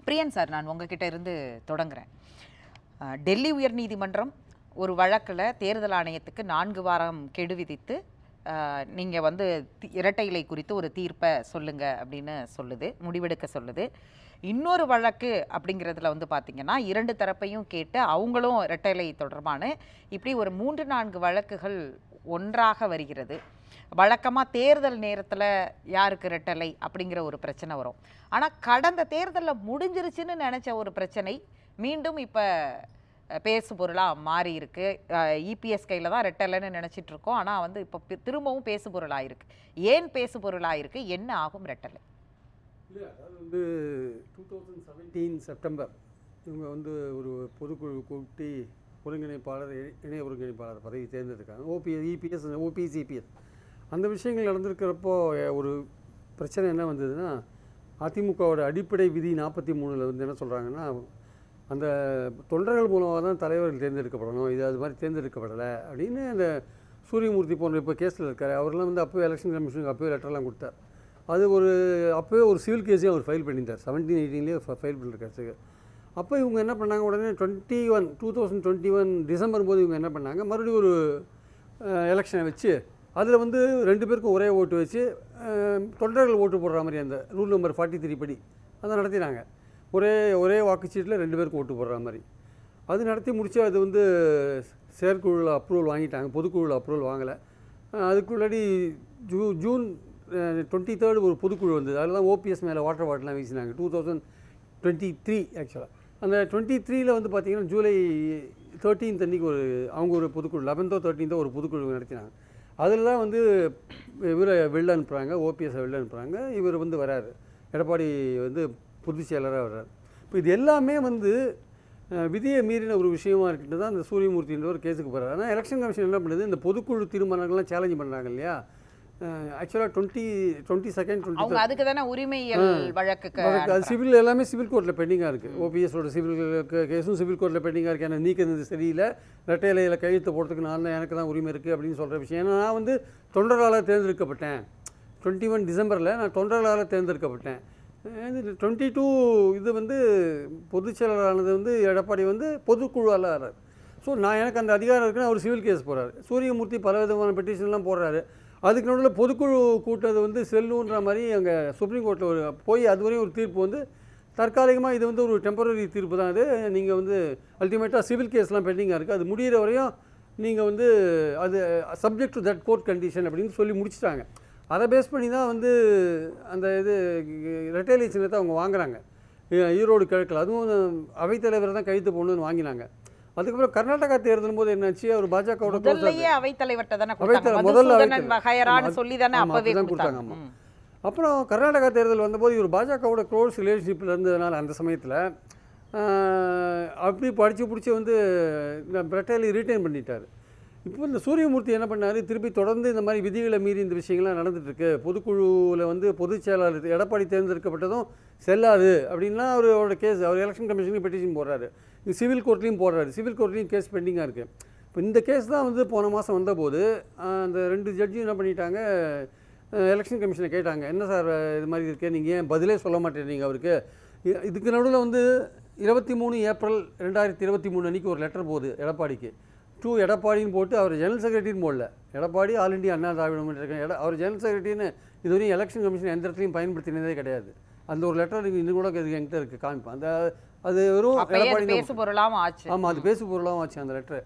பிரியன் sir, நான் உங்ககிட்ட இருந்து தொடங்குறேன். டெல்லி உயர்நீதிமன்றம் ஒரு வழக்கில் தேர்தல் ஆணையத்துக்கு 4 வாரம் கெடு விதித்து நீங்கள் வந்து இரட்டை இலை குறித்து ஒரு தீர்ப்பை சொல்லுங்க அப்படின்னு சொல்லுது, முடிவெடுக்க சொல்லுது. இன்னொரு வழக்கு அப்படிங்கிறதுல வந்து பார்த்திங்கன்னா 2 தரப்பையும் கேட்டு அவங்களும் இரட்டை இலை தொடர்பான இப்படி ஒரு 3-4 வழக்குகள் ஒன்றாக வருகிறது. வழக்கமாக தேர்தல் நேரத்தில் யாருக்கு ரெட்டலை அப்படிங்கிற ஒரு பிரச்சனை வரும். ஆனால் கடந்த தேர்தலில் முடிஞ்சிருச்சுன்னு நினச்ச ஒரு பிரச்சனை மீண்டும் இப்போ பேசு பொருளாக மாறி இருக்கு. இபிஎஸ் கையில் தான் ரெட்டலைன்னு நினச்சிட்டு இருக்கோம். ஆனால் வந்து இப்போ திரும்பவும் பேசு பொருளாக இருக்கு. ஏன் பேசு பொருளாக இருக்கு? என்ன ஆகும் ரெட்டலை? இல்லை, அதாவது வந்து 2017 செப்டம்பர் இவங்க வந்து ஒரு பொதுக்குழு கூட்டி ஒருங்கிணைப்பாளர், இணைய ஒருங்கிணைப்பாளர் பதவி தேர்ந்தெடுக்காங்க. இபிஎஸ், ஓபிஎஸ், இபிஎஸ் அந்த விஷயங்கள் நடந்திருக்கிறப்போ ஒரு பிரச்சனை என்ன வந்ததுன்னா, அதிமுகவோட அடிப்படை விதி 43 வந்து என்ன சொல்கிறாங்கன்னா, அந்த தொண்டர்கள் மூலமாக தான் தலைவர்கள் தேர்ந்தெடுக்கப்படணும், இது அது மாதிரி தேர்ந்தெடுக்கப்படலை அப்படின்னு அந்த சூரியமூர்த்தி போன்ற இப்போ கேஸில் இருக்கார். அவரெல்லாம் வந்து அப்போவே எலெக்ஷன் கமிஷனுக்கு அப்போவே லெட்டர்லாம் கொடுத்தார். அது அப்போவே ஒரு சிவில் கேஸையும் அவர் ஃபைல் பண்ணியிருந்தார். 17-18 ஃபைல் பண்ணியிருக்காரு. அப்போ இவங்க என்ன பண்ணாங்க, உடனே 2021 டிசம்பர் போது இவங்க என்ன பண்ணாங்க, மறுபடியும் ஒரு எலெக்ஷனை வச்சு அதில் வந்து 2 பேருக்கும் ஒரே ஓட்டு வச்சு தொண்டர்கள் ஓட்டு போடுற மாதிரி அந்த ரூல் நம்பர் 43 படி அதை நடத்தினாங்க. ஒரே வாக்குச்சீட்டில் 2 பேருக்கு ஓட்டு போடுற மாதிரி அது நடத்தி முடிச்சு அது வந்து செயற்குழுவில் அப்ரூவல் வாங்கிட்டாங்க, பொதுக்குழுவில் அப்ரூவல் வாங்கலை. அதுக்குள்ளாடி ஜூன் 23 ஒரு பொதுக்குழு வந்தது. அதில் தான் ஓபிஎஸ் மேலே வாட்டர் பாட்டிலாம் வீசினாங்க. 2023 ஆக்சுவலாக அந்த 23 வந்து பார்த்திங்கன்னா ஜூலை 13 அன்றைக்கி அவங்க ஒரு பொதுக்குழு 11 13 ஒரு பொதுக்குழு நடத்தினாங்க. அதில் தான் வந்து இவரை வெளில அனுப்புகிறாங்க, ஓபிஎஸ்ஸை வெளில அனுப்புகிறாங்க. இவர் வந்து வராரு, எடப்பாடி வந்து பொதுச் செயலராக வர்றார். இப்போ இது எல்லாமே வந்து விதியை மீறின ஒரு விஷயமா இருக்கிட்டு தான் அந்த சூரியமூர்த்தின்ற ஒரு கேஸுக்கு போகிறார். ஆனால் எலெக்ஷன் கமிஷன் என்ன பண்ணுது, இந்த பொதுக்குழு தீர்மானங்கள்லாம் சேலஞ்ச் பண்ணுறாங்க இல்லையா. ஆக்சுவலாக 22 அதுக்கு தானே உரிமையியல் வழக்கு, அது சிவில் எல்லாமே சிவில் கோர்ட்டில் பெண்டிங்காக இருக்குது. ஓபிஎஸோட சிவில் கேஸும் சிவில் கோர்ட்டில் பெண்டிங்காக இருக்குது. ஏன்னா நீக்கிறது சரியில்லை, ரெட்டை இலையில் கையெழுத்து போடுறதுக்கு நான் தான், எனக்கு தான் உரிமை இருக்குது அப்படின்னு சொல்கிற விஷயம். ஏன்னா நான் வந்து தொண்டர்களால் தேர்ந்தெடுக்கப்பட்டேன். 21 டிசம்பரில் நான் தொண்டர்களால் தேர்ந்தெடுக்கப்பட்டேன். 22 இது வந்து பொதுச் செயலரானது வந்து எடப்பாடி வந்து பொதுக்குழுவால் ஆறார். ஸோ எனக்கு அந்த அதிகாரம் இருக்குன்னு அவர் சிவில் கேஸ் போகிறார். சூரியமூர்த்தி பல விதமான பெட்டிஷன்லாம் போடுறாரு. அதுக்கு நடுவில் பொதுக்குழு கூட்டது வந்து செல்லுன்ற மாதிரி அங்கே சுப்ரீம் கோர்ட்டில் போய் அதுவரையும் ஒரு தீர்ப்பு வந்து தற்காலிகமாக இது வந்து ஒரு டெம்பரரி தீர்ப்பு தான். அது நீங்கள் வந்து அல்டிமேட்டாக சிவில் கேஸ்லாம் பெண்டிங்காக இருக்குது, அது முடிகிற வரையும் நீங்கள் வந்து அது subject to that court condition அப்படின்னு சொல்லி முடிச்சிட்டாங்க. அதை பேஸ் பண்ணி தான் வந்து அந்த ரெட்டைலை சின்னத்தை அவங்க வாங்குறாங்க ஈரோடு கிழக்கில். அதுவும் அவைத்தலைவரை தான் கைது போடணுன்னு வாங்கினாங்க. அதுக்கப்புறம் கர்நாடகா தேர்தலும் போது என்னாச்சு, அவர் பாஜகவோட கொடுத்தாங்க. அப்புறம் கர்நாடகா தேர்தல் வந்தபோது இவர் பாஜகவோட க்ளோஸ் ரிலேஷன்ஷிப்பில் இருந்ததுனால அந்த சமயத்தில் அப்படி படித்து பிடிச்சி வந்து இந்த ரெட்டைலை ரீட்டைன் பண்ணிட்டார். இப்போ இந்த சூரியமூர்த்தி என்ன பண்ணார், திருப்பி தொடர்ந்து இந்த மாதிரி விதிகளை மீறி இந்த விஷயங்கள்லாம் நடந்துகிட்ருக்கு. பொதுக்குழுவில் வந்து பொதுச் செயலாளர் எடப்பாடி தேர்ந்தெடுக்கப்பட்டதும் செல்லாது அப்படின்னா அவரோட கேஸ், அவர் எலெக்ஷன் கமிஷனுக்கு பெட்டிஷன் போடுறாரு, சிவில் கோர்ட்லேயும் போடுறாரு. சிவில் கோர்ட்லேயும் கேஸ் பெண்டிங்காக இருக்குது. இப்போ இந்த கேஸ் தான் வந்து போன மாதம் வந்தபோது அந்த 2 ஜட்ஜும் என்ன பண்ணிட்டாங்க, எலெக்ஷன் கமிஷனை கேட்டாங்க, என்ன சார் இது மாதிரி இருக்கே, நீங்கள் ஏன் பதிலே சொல்ல மாட்டேறீங்க அவருக்கு. இதுக்கு நடுவில் வந்து 23 ஏப்ரல் 2023 அன்றைக்கி ஒரு லெட்டர் போகுது எடப்பாடிக்கு. எடப்பாடின்னு போட்டு அவர் ஜெனரல் செக்ரட்டரின்னு போடல, எடப்பாடி ஆல் இண்டியா அண்ணா திராவிட முன்னேற்ற அவர் ஜெனரல் செக்ரட்டரின்னு இதுவரையும் எலெக்ஷன் கமிஷன் எந்த இடத்துலையும் பயன்படுத்தினதே கிடையாது. அந்த ஒரு லெட்டர் இன்னும் கூட என்கிட்ட இருக்குது, காமிப்பேன். அது வெறும் எடப்பாடி பேசு பொருளாகவும் ஆச்சு. ஆமாம், அது பேசு பொருளாகவும் ஆச்சு அந்த லெட்டர்.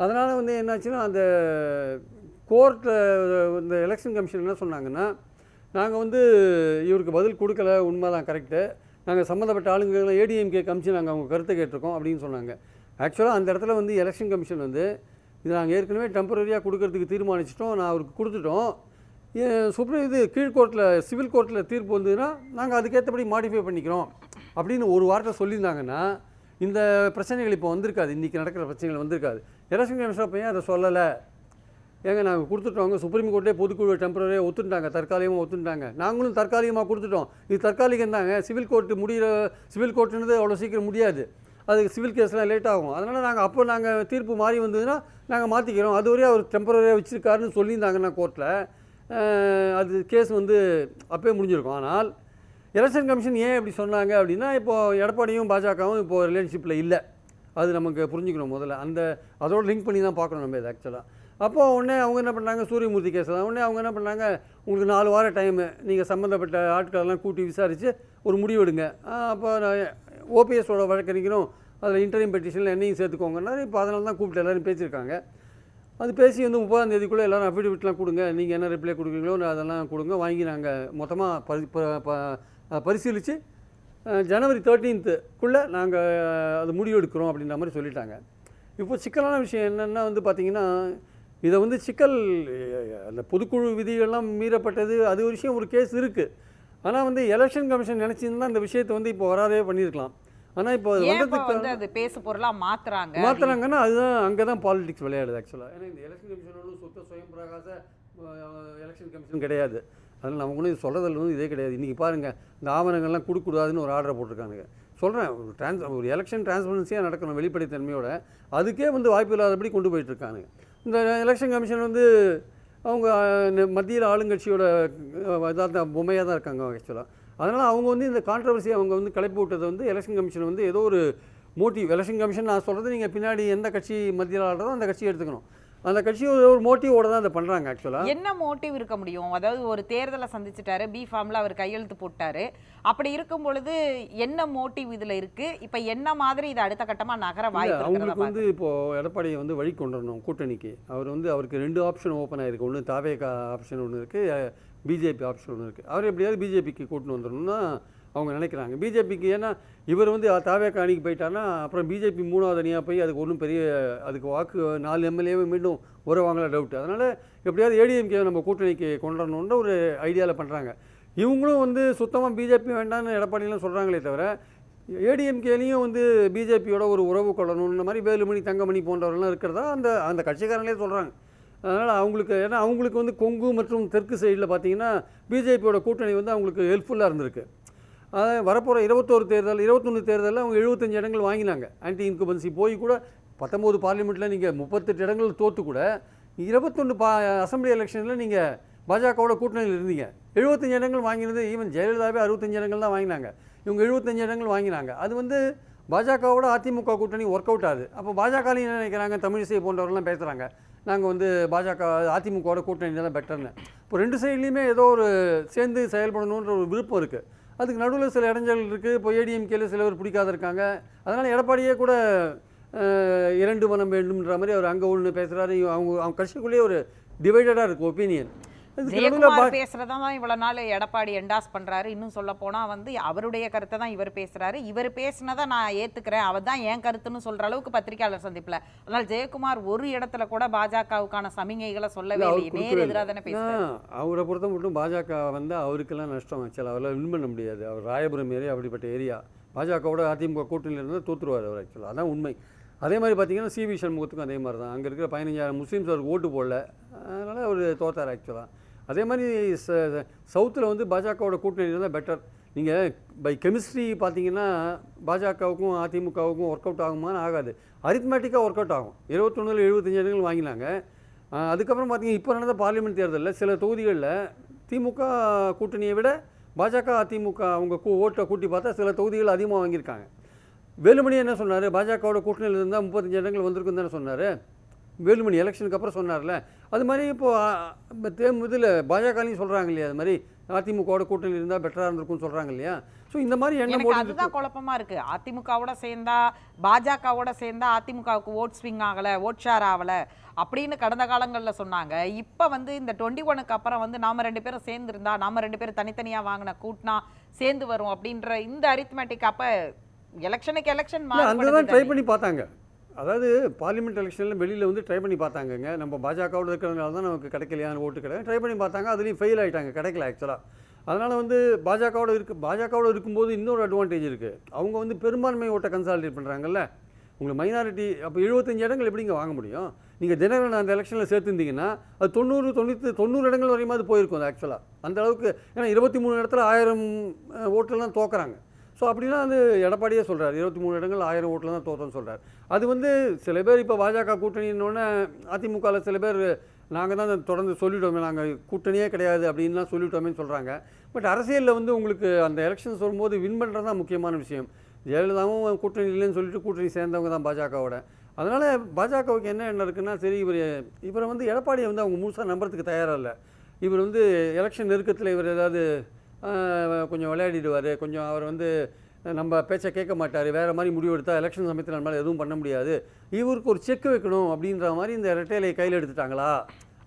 அதனால் வந்து என்னாச்சுன்னா அந்த கோர்ட்டில் இந்த எலெக்ஷன் கமிஷன் என்ன சொன்னாங்கன்னா, நாங்கள் வந்து இவருக்கு பதில் கொடுக்கல, உண்மை தான், கரெக்டு, நாங்கள் சம்மந்தப்பட்ட ஆளுங்களை ஏடிஎம்கே காமிச்சு நாங்கள் அவங்க கருத்தை கேட்டிருக்கோம் அப்படின்னு சொன்னாங்க. ஆக்சுவலாக அந்த இடத்துல வந்து எலெக்ஷன் கமிஷன் வந்து இது நாங்கள் ஏற்கனவே டெம்பரரியாக கொடுக்கறதுக்கு தீர்மானிச்சிட்டோம், நான் அவருக்கு கொடுத்துட்டோம், கீழ்கோர்ட்டில் சிவில் கோர்ட்டில் தீர்ப்பு வந்ததுன்னா நாங்கள் அதுக்கேற்றபடி மாடிஃபை பண்ணிக்கிறோம் அப்படின்னு ஒரு வார்த்தை சொல்லியிருந்தாங்கன்னா இந்த பிரச்சனைகள் இப்போ வந்திருக்காது, இன்றைக்கி நடக்கிற பிரச்சனைகள் வந்திருக்காது. எலெக்ஷன் கமிஷன் அப்போ ஏன் அதை சொல்லலை, ஏங்க நாங்கள் கொடுத்துட்டோங்க, சுப்ரீம் கோர்ட்டே பொதுக்குழு டெம்பரரியாக ஒத்துட்டாங்க, தற்காலிகமாக ஒத்துட்டாங்க, நாங்களும் தற்காலிகமாக கொடுத்துட்டோம், இது தற்காலிகம் தாங்க, சிவில் கோர்ட்டுன்றது அவ்வளோ சீக்கிரம் முடியாது, அது சிவில் கேஸ்லாம் லேட் ஆகும், அதனால் நாங்கள் தீர்ப்பு மாறி வந்ததுன்னா நாங்கள் மாற்றிக்கிறோம், அதுவரையும் அவர் டெம்பரரியாக வச்சுருக்காருன்னு சொல்லியிருந்தாங்கன்னா கோர்ட்டில் அது கேஸ் வந்து அப்போயே முடிஞ்சிருக்கும். ஆனால் எலெக்ஷன் கமிஷன் ஏன் இப்படி சொன்னாங்க அப்படின்னா, இப்போது எடப்பாடியும் பாஜகவும் இப்போது ரிலேஷன்ஷிப்பில் இல்லை. அது நமக்கு புரிஞ்சுக்கணும் முதல்ல. அதோட லிங்க் பண்ணி தான் பார்க்கணும் நம்ம இது ஆக்சுவலாக. அப்போது உடனே அவங்க என்ன பண்ணாங்க, சூரியமூர்த்தி கேஸ் தான். உடனே அவங்க என்ன பண்ணாங்க, உங்களுக்கு 4 வாரம் டைமு, நீங்கள் சம்மந்தப்பட்ட ஆட்களெல்லாம் கூட்டி விசாரித்து ஒரு முடிவு எடுங்க. அப்போ ஓபிஎஸோட வழக்கறிஞரும் அதில் இன்டர்வியூ பெட்டிஷனில் என்னையும் சேர்த்துக்கோங்கன்னா, இப்போ அதனால தான் கூப்பிட்டு எல்லோரும் பேசியிருக்காங்க. அது பேசி வந்து 30ஆம் தேதிக்குள்ளே எல்லோரும் அஃபிடவிட்லாம் கொடுங்க, நீங்கள் என்ன ரிப்ளை கொடுக்குறீங்களோ அதெல்லாம் கொடுங்க, வாங்கி நாங்கள் மொத்தமாக பரிசீலித்து ஜனவரி 13க்குள்ளே நாங்கள் அது முடிவு எடுக்கிறோம் அப்படின்ற மாதிரி சொல்லிட்டாங்க. இப்போ சிக்கலான விஷயம் என்னென்னா வந்து பார்த்திங்கன்னா, இதை வந்து சிக்கல் அந்த பொதுக்குழு விதிகள்லாம் மீறப்பட்டது, அது ஒரு விஷயம், ஒரு கேஸ் இருக்குது. ஆனால் வந்து எலெக்ஷன் கமிஷன் நினச்சிருந்தா அந்த விஷயத்தை வந்து இப்போ வராதே பண்ணியிருக்கலாம். ஆனால் இப்போ அது பேசு பொருளாக மாற்றுறாங்கன்னா அதுதான் அங்கே தான் பாலிடிக்ஸ் விளையாடுது ஆக்சுவலாக. ஏன்னா இந்த எலெக்ஷன் கமிஷன் ஒன்றும் சுத்த சுயம் பிரகாச எலெக்ஷன் கமிஷன் கிடையாது. அதனால் நமக்கு ஒன்றும் சொல்கிறதில் வந்து இதே கிடையாது. இன்றைக்கி பாருங்கள், இந்த ஆவணங்கள்லாம் கொடுக்கூடாதுன்னு ஒரு ஆர்டரை போட்டிருக்கானுங்க. சொல்கிறேன், ஒரு எலெக்ஷன் டிரான்ஸ்பரன்சியாக நடக்கணும் வெளிப்படைத்தன்மையோட, அதுக்கே வந்து வாய்ப்பு இல்லாதபடி கொண்டு போயிட்டுருக்கானுங்க. இந்த எலெக்ஷன் கமிஷன் வந்து அவங்க மத்தியில் ஆளுங்கட்சியோட இதாக பொம்மையாக தான் இருக்காங்க ஆக்சுவலாக. அதனால் அவங்க வந்து இந்த கான்ட்ரவர்சியை அவங்க வந்து கிளப்பி விட்டதை வந்து எலெக்ஷன் கமிஷன் வந்து ஏதோ ஒரு மோட்டிவ், எலெக்ஷன் கமிஷன் நான் சொல்கிறது நீங்கள் பின்னாடி எந்த கட்சி மத்தியில் ஆடுறதோ அந்த கட்சியை எடுத்துக்கணும். அந்த கட்சி ஒரு மோட்டிவோட தான் அதை பண்ணுறாங்க ஆக்சுவலாக. என்ன மோட்டிவ் இருக்க முடியும்? அதாவது ஒரு தேர்தலை சந்திச்சிட்டாரு, பி ஃபார்மில் அவர் கையெழுத்து போட்டாரு. அப்படி இருக்கும் பொழுது என்ன மோட்டிவ் இதில் இருக்குது? இப்போ என்ன மாதிரி இது அடுத்த கட்டமாக நகர வாய்ப்பு? அவங்களுக்கு வந்து இப்போது எடப்பாடியை வந்து வழி கொண்டு வரணும் கூட்டணிக்கு. அவருக்கு 2 ஆப்ஷன் ஓப்பன் ஆகிருக்கு. ஒன்று தாவேகா ஆப்ஷன் ஒன்று இருக்குது, பிஜேபி ஆப்ஷன் ஒன்று இருக்குது. அவர் எப்படியாவது பிஜேபிக்கு கூட்டின்னு வந்துடணும்னா அவங்க நினைக்கிறாங்க. பிஜேபிக்கு ஏன்னா இவர் வந்து தாவேகா அணிக்கு போயிட்டார்னா அப்புறம் பிஜேபி 3வது அணியாக போய் அதுக்கு ஒன்றும் அதுக்கு வாக்கு 4 எம்எல்ஏவே மீண்டும் வருவாங்களா டவுட். அதனால் எப்படியாவது ஏடிஎம்கே நம்ம கூட்டணிக்கு கொண்டு வரணுன்ற ஒரு ஐடியாவில் பண்ணுறாங்க. இவங்களும் வந்து சுத்தமாக பிஜேபி வேண்டாம்னு எடப்பாடியெலாம் சொல்கிறாங்களே தவிர, ஏடிஎம்கேலையும் வந்து பிஜேபியோட ஒரு உறவு கொள்ளணுன்ற மாதிரி வேலுமணி தங்கமணி போன்றவர்கள்லாம் இருக்கிறதா அந்த கட்சிக்காரங்களே சொல்கிறாங்க. அதனால் ஏன்னா அவங்களுக்கு வந்து கொங்கு மற்றும் தெற்கு சைடில் பார்த்திங்கன்னா பிஜேபியோட கூட்டணி வந்து அவங்களுக்கு ஹெல்ப்ஃபுல்லாக இருந்திருக்கு. வரப்போகிற 21 தேர்தலில் அவங்க 75 இடங்கள் வாங்கினாங்க. ஆன்டி இன்குபன்சி போய் கூட 19 பார்லிமெண்ட்டில் நீங்கள் 38 இடங்கள் தோற்று கூட 21 அசம்பிளி எலெக்ஷனில் நீங்கள் பாஜகவோட கூட்டணியில் இருந்தீங்க. 75 இடங்கள் வாங்கினது ஈவன் ஜெயலலிதாவே 65 இடங்கள் தான் வாங்கினாங்க. இவங்க 75 இடங்கள் வாங்கினாங்க. அது வந்து பாஜகவோட அதிமுக கூட்டணி ஒர்க் அவுட் ஆகுது. அப்போ பாஜகலையும் என்ன நினைக்கிறாங்க, தமிழிசை போன்றவர்கள்லாம் பேசுகிறாங்க, நாங்கள் வந்து பாஜக அதிமுகவோட கூட்டணி தான் பெட்டர்னு. இப்போ 2 சைட்லேயுமே ஏதோ ஒரு சேர்ந்து செயல்படணுன்ற ஒரு விருப்பம் இருக்குது. அதுக்கு நடுவில் சில இடைஞ்சல் இருக்குது. இப்போ ஏடிஎம்கேல சிலவர் பிடிக்காத இருக்காங்க. அதனால் எடப்பாடியே கூட 2 மனம் வேண்டும்ன்ற மாதிரி அவர் அங்கே ஒன்று பேசுகிறாரு. அவங்க கட்சிக்குள்ளேயே ஒரு டிவைடடாக இருக்குது ஒப்பீனியன். பேசுறதான் இவ்வளவு நாள் எடப்பாடி என்டாஸ் பண்றாரு. இன்னும் சொல்ல போனா வந்து அவருடைய கருத்தை தான் இவர் பேசுறாரு. இவர் பேசினதை நான் ஏத்துக்கிறேன், அவர் தான் என் கருத்துன்னு சொல்ற அளவுக்கு பத்திரிகையாளர் சந்திப்புல. அதனால் ஜெயக்குமார் ஒரு இடத்துல கூட பாஜகவுக்கான சமிகைகளை சொல்லவே இல்லை, நேர் எதிராக தானே பேசுறாரு. அவரை பொறுத்த மட்டும் பாஜக வந்து அவருக்கெல்லாம் நஷ்டம் ஆக்சுவலாக. அவரால் வின் பண்ண முடியாது. அவர் ராயபுரம் ஏரியா அப்படிப்பட்ட ஏரியா. பாஜகவோட அதிமுக கூட்டணியில் இருந்தால் தோற்றுருவார் அவர் ஆக்சுவலாக. அதான் உண்மை. அதே மாதிரி பார்த்தீங்கன்னா சிவி சண்முகத்துக்கும் அதே மாதிரி தான். அங்கே இருக்கிற 15,000 முஸ்லீம்ஸ் அவருக்கு ஓட்டு போடல, அதனால் அவர் தோத்தார் ஆக்சுவலாக. அதே மாதிரி சவுத்தில் வந்து பாஜகவோட கூட்டணி தான் பெட்டர். நீங்கள் பை கெமிஸ்ட்ரி பார்த்தீங்கன்னா பாஜகவுக்கும் அதிமுகவுக்கும் ஒர்க் அவுட் ஆகுமான்னு ஆகாது. அரித்மேட்டிக்காக ஒர்க் அவுட் ஆகும். 21 75 இடங்கள் வாங்கினாங்க. அதுக்கப்புறம் பார்த்தீங்கன்னா இப்போ நடந்த பார்லிமெண்ட் தேர்தலில் சில தொகுதிகளில் திமுக கூட்டணியை விட பாஜக அதிமுக அவங்க ஓட்டை கூட்டி பார்த்தா சில தொகுதிகள் அதிகமாக வாங்கியிருக்காங்க. வேலுமணி என்ன சொன்னார், பாஜகவோட கூட்டணியில் இருந்தால் 35 இடங்கள் வந்திருக்குன்னு தானே சொன்னார். வேலுமணி எலெக்ஷனுக்கு அப்புறம் சொன்னார்ல. அது மாதிரி இப்போது இதில் பாஜகலையும் சொல்கிறாங்க இல்லையா, அது மாதிரி அதிமுகவோட கூட்டணி இருந்தால் பெட்டராக இருந்திருக்கும்னு சொல்கிறாங்க இல்லையா. ஸோ இந்த மாதிரி எண்ணம் அதுதான் குழப்பமாக இருக்குது. அதிமுகவோட சேர்ந்தா பாஜகவோட சேர்ந்தா அதிமுகவுக்கு ஓட் ஸ்விங் ஆகலை, ஓட் ஷேர் ஆகலை அப்படின்னு கடந்த காலங்களில் சொன்னாங்க. இப்போ வந்து இந்த 21க்கு அப்புறம் வந்து நாம் 2 பேரும் சேர்ந்துருந்தா, நாம் 2 பேரும் தனித்தனியாக வாங்கின கூட்டினா சேர்ந்து வரும் அப்படின்ற இந்த அரித்மெட்டிக் அப்போ எலெக்ஷனுக்கு எலெக்ஷன் அதுதான் ட்ரை பண்ணி பார்த்தாங்க. அதாவது பார்லிமெண்ட் எலெக்ஷனில் வெளியில் வந்து ட்ரை பண்ணி பார்த்தாங்கங்க. நம்ம பாஜகவோட இருக்கிறதுனால தான் நமக்கு கிடைக்கலையான ஓட்டு கிடையாது. ட்ரை பண்ணி பார்த்தாங்க, அதுலேயும் ஃபெயில் ஆகிட்டாங்க, கிடைக்கல ஆக்சுவலாக. அதனால் வந்து பாஜகவோட இருக்கும்போது இன்னொரு அட்வான்டேஜ் இருக்குது. அவங்க வந்து பெரும்பான்மை ஓட்டை கன்சாலிடேட் பண்ணுறாங்கல்ல. உங்களுக்கு மைனாரிட்டி அப்போ 75 இடங்கள் எப்படிங்க வாங்க முடியும்? நீங்கள் தினகரன் அந்த எலெக்ஷனில் சேர்த்துருந்தீங்கன்னா அது 90 இடங்கள் வரையும் அது போயிருக்கும் அது ஆக்சுவலாக. அந்த அளவுக்கு. ஏன்னா 23 இடத்துல 1000 ஓட்டில் தான் தோக்குறாங்க. ஸோ அப்படின்னா அது எடப்பாடியே சொல்கிறார், 23 இடங்கள் 1000 ஓட்டில் தான் தோற்றோன்னு சொல்கிறார். அது வந்து சில பேர் இப்போ பாஜக கூட்டணின்னொன்னே அதிமுகவில் சில பேர் நாங்கள் தான் தொடர்ந்து சொல்லிட்டோமே, நாங்கள் கூட்டணியே கிடையாது அப்படின்லாம் சொல்லிட்டோமேன்னு சொல்கிறாங்க. பட் அரசியலில் வந்து உங்களுக்கு அந்த எலெக்ஷன்ஸ் வரும்போது வின் பண்ணுறது தான் முக்கியமான விஷயம். ஜெயலலிதாவும் கூட்டணி இல்லைன்னு சொல்லிட்டு கூட்டணி சேர்ந்தவங்க தான் பாஜகவோட. அதனால் பாஜகவுக்கு என்ன இருக்குன்னா, சரி இவரை வந்து எடப்பாடியை வந்து அவங்க முழுசாக நம்புறதுக்கு தயாராக இல்லை. இவர் வந்து எலெக்ஷன் நெருக்கத்தில் இவர் ஏதாவது கொஞ்சம் விளையாடிடுவார், கொஞ்சம் அவர் வந்து நம்ம பேச்சை கேட்க மாட்டார், வேறு மாதிரி முடிவு எடுத்தால் எலெக்ஷன் சமயத்தில் நம்மளால் எதுவும் பண்ண முடியாது, இவருக்கு ஒரு செக் வைக்கணும் அப்படின்ற மாதிரி இந்த ரெட்டையிலையை கையில் எடுத்துட்டாங்களா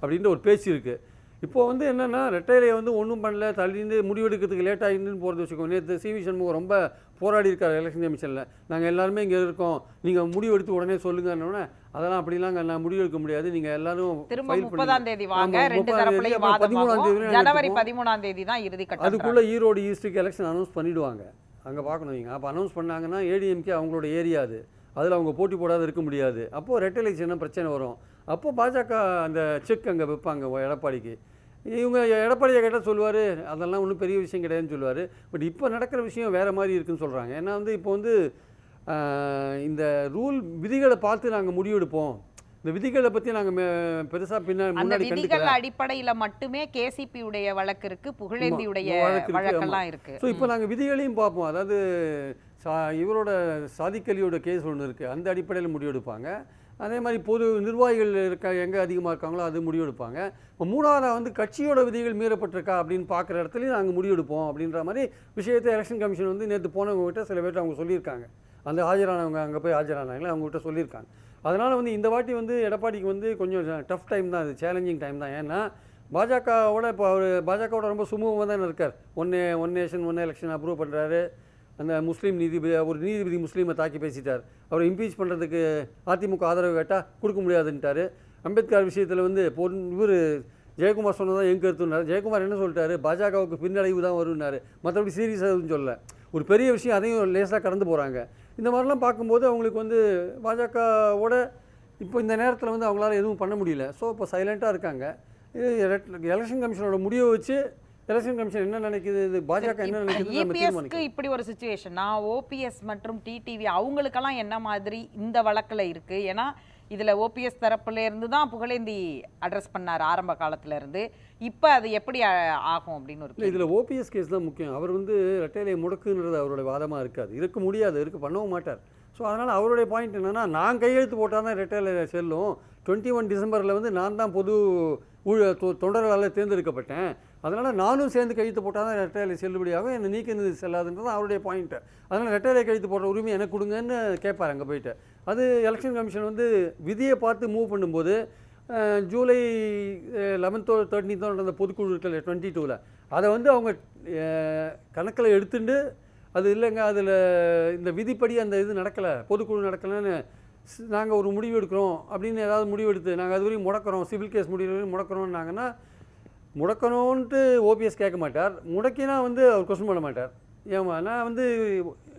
அப்படின்ற ஒரு பேச்சு இருக்குது. இப்போது வந்து என்னென்னா, ரெட்டையிலையை வந்து ஒன்றும் பண்ணல, தள்ளிந்து முடிவெடுக்கிறதுக்கு லேட் ஆகிட்டுன்னு போகிறது வச்சுக்கோங்க. நேற்று சிவி சண்முகம் ரொம்ப போராடி இருக்கார் எலெக்ஷன் கமிஷனில். நாங்கள் எல்லாருமே இங்கே இருக்கோம், நீங்கள் முடிவெடுத்து உடனே சொல்லுங்கன்னொன்னே, அதெல்லாம் அப்படிலாம் நான் முடிவெடுக்க முடியாது, நீங்கள் எல்லாரும் திரும்ப 30ஆம் தேதி வாங்க, ரெண்டு தரப்புலையும் வாதமாகும். ஜனவரி 13ஆம் தேதி தான் இறுதி கட்டம். அதுக்குள்ளே ஈரோடு ஈஸ்ட்டுக்கு எலெக்ஷன் அனௌன்ஸ் பண்ணிவிடுவாங்க. அங்கே பார்க்கணும் நீங்கள். அப்போ அனௌன்ஸ் பண்ணாங்கன்னா ஏடிஎம்கே அவங்களோட ஏரியா அது, அதில் அவங்க போட்டி போடாத இருக்க முடியாது. அப்போது ரெட்டைலை சின்னம் பிரச்சனை வரும். அப்போது பாஜக அந்த செக் அங்கே வைப்பாங்க எடப்பாடிக்கு. இவங்க எடப்பாடியை கேட்டால் சொல்லுவார், அதெல்லாம் ஒன்றும் பெரிய விஷயம் கிடையாதுன்னு சொல்லுவார். பட் இப்போ நடக்கிற விஷயம் வேறு மாதிரி இருக்குதுன்னு சொல்கிறாங்க. ஏன்னா வந்து இப்போ வந்து இந்த ரூல் விதிகளை பார்த்து நாங்கள் முடிவெடுப்போம், இந்த விதிகளை பற்றி நாங்கள் பெருசாக முன்னாடி விதிகள் அடிப்படையில் மட்டுமே கேசிபி உடைய வழக்கு இருக்குது, புகழேந்தியுடைய வழக்கெல்லாம் இருக்குது. ஸோ இப்போ நாங்கள் விதிகளையும் பார்ப்போம். அதாவது இவரோட சாதிக்கலியோட கேஸ் ஒன்று இருக்குது, அந்த அடிப்படையில் முடிவெடுப்பாங்க. அதே மாதிரி பொது நிர்வாகிகள் எங்கே அதிகமாக இருக்காங்களோ அது முடிவெடுப்பாங்க. இப்போ மூணாவதாக வந்து கட்சியோட விதிகள் மீறப்பட்டிருக்கா அப்படின்னு பார்க்குற இடத்துலையும் நாங்கள் முடிவெடுப்போம் அப்படின்ற மாதிரி விஷயத்தை எலெக்ஷன் கமிஷன் வந்து நேற்று போனவங்ககிட்ட சில பேர்ட்ட அவங்க சொல்லியிருக்காங்க. அந்த ஆஜரானவங்க அங்கே போய் ஆஜரானாங்களே அவங்ககிட்ட சொல்லியிருக்காங்க. அதனால் வந்து இந்த வாட்டி வந்து எடப்பாடிக்கு வந்து கொஞ்சம் டஃப் டைம் தான், அது சேலஞ்சிங் டைம் தான். ஏன்னா பாஜகவோட இப்போ அவர் பாஜகவோட ரொம்ப சுமூகமாக தானே இருக்கார். One nation one election approve பண்ணுறாரு. அந்த முஸ்லீம் நீதிபதி, ஒரு நீதிபதி முஸ்லீமை தாக்கி பேசிட்டார். அவரை இம்பீச் பண்ணுறதுக்கு அதிமுக ஆதரவு கேட்டால் கொடுக்க முடியாதுன்ட்டார். அம்பேத்கர் விஷயத்தில் வந்து இவர் ஜெயக்குமார் சொன்னதான் எங்கே கருத்துனார். ஜெயக்குமார் என்ன சொல்லிட்டாரு, பாஜகவுக்கு பின்னடைவு தான் வரும்னாரு, மற்றபடி சீரியஸாக எதுவும் சொல்லலை. ஒரு பெரிய விஷயம் அதையும் லேசாக கடந்து போகிறாங்க. இந்த மாதிரிலாம் பார்க்கும்போது அவங்களுக்கு வந்து பாஜகவோட இப்போ இந்த நேரத்தில் வந்து அவங்களால எதுவும் பண்ண முடியல. ஸோ இப்போ சைலண்ட்டாக இருக்காங்க. எலெக்ஷன் கமிஷனோட முடிவை வச்சு எலெக்ஷன் கமிஷன் என்ன நினைக்குது, இது பாஜக என்ன நினைக்குது. இப்படி ஒரு சிச்சுவேஷன்னா ஓபிஎஸ் மற்றும் டிடிவி அவங்களுக்கெல்லாம் என்ன மாதிரி இந்த வழக்கில் இருக்கு? ஏன்னா இதில் ஓபிஎஸ் தரப்புல இருந்து தான் புகழேந்தி அட்ரஸ் பண்ணார் ஆரம்ப காலத்துல இருந்து. இப்போ அது எப்படி ஆகும் அப்படின்னு ஒரு இதில் ஓபிஎஸ் கேஸ் தான் முக்கியம். அவர் வந்து ரெட்டையிலை முடக்குன்றது அவருடைய வாதமாக இருக்காது, இருக்க முடியாது, பண்ணவும் மாட்டார். ஸோ அதனால் அவருடைய பாயிண்ட் என்னென்னா, நான் கையெழுத்து போட்டால் தான் ரெட்டையிலை செல்லும். 21 டிசம்பரில் வந்து நான் தான் பொது தொண்டர்களால் தேர்ந்தெடுக்கப்பட்டேன், அதனால் நானும் சேர்ந்து கையெழுத்து போட்டால் தான் ரெட்டையிலை செல்லுபடியாகும், என்னை நீக்கினது செல்லாதுன்றது அவருடைய பாயிண்ட்டு. அதனால் ரெட்டையிலை கையெழுத்து போடுற உரிமை எனக்கு கொடுங்கன்னு கேட்பார் அங்கே போயிட்டு. அது எலெக்ஷன் கமிஷன் வந்து விதியை பார்த்து மூவ் பண்ணும்போது ஜூலை 11 13 நடந்த பொதுக்குழு இருக்கல 22ல் அதை வந்து அவங்க கணக்கில் எடுத்துட்டு, அது இல்லைங்க அதில் இந்த விதிப்படி அந்த இது நடக்கலை, பொதுக்குழு நடக்கலைன்னு நாங்கள் ஒரு முடிவு எடுக்கிறோம் அப்படின்னு ஏதாவது முடிவு எடுத்து நாங்கள் அது வரையும் முடக்கிறோம், சிவில் கேஸ் முடிவு வரையும் முடக்கிறோம்னாங்கன்னா, முடக்கணுன்ட்டு ஓபிஎஸ் கேட்க மாட்டார், முடக்கினா வந்து அவர் கொஸ்டின் பண்ண மாட்டார். ஏமா நான் வந்து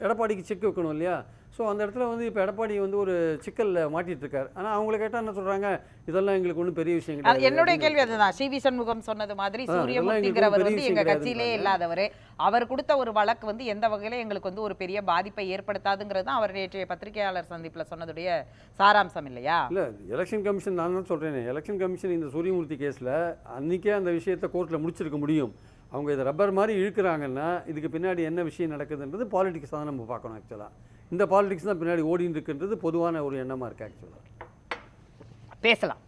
எடப்பாடிக்கு செக் வைக்கணும் இல்லையா? ஸோ அந்த இடத்துல வந்து இப்போ எடப்பாடி வந்து ஒரு சிக்கலில் மாட்டிகிட்டு இருக்கார். ஆனால் அவங்கள கேட்டால் என்ன சொல்கிறாங்க, இதெல்லாம் எங்களுக்கு ஒன்றும் பெரிய விஷயம் கிடையாது. என்னுடைய கேள்வி அதுதான். சிவி சண்முகம் சொன்னது மாதிரி சூரியமூர்த்திங்கிறவர் வந்து எங்கள் கட்சியிலே இல்லாதவர், அவர் கொடுத்த ஒரு வழக்கு வந்து எந்த வகையில் எங்களுக்கு வந்து ஒரு பெரிய பாதிப்பை ஏற்படுத்தாதுங்கிறது தான் அவர் நேற்றைய பத்திரிகையாளர் சந்திப்பில் சொன்னதுடைய சாராம்சம் இல்லையா? இல்லை, எலெக்ஷன் கமிஷன் நான் தான் சொல்கிறேன், எலெக்ஷன் கமிஷன் இந்த சூரியமூர்த்தி கேஸில் அன்றைக்கே அந்த விஷயத்தை கோர்ட்டில் முடிச்சிருக்க முடியும். அவங்க இதை ரப்பர் மாதிரி இழுக்கிறாங்கன்னா இதுக்கு பின்னாடி என்ன விஷயம் நடக்குதுன்றது பாலிடிக்ஸ் தான் நம்ம பார்க்கணும். ஆக்சுவலாக இந்த பாலிடிக்ஸ் தான் பின்னாடி ஓடின்னு இருக்குன்றது பொதுவான ஒரு எண்ணமாக இருக்குது. ஆக்சுவலாக பேசலாம்.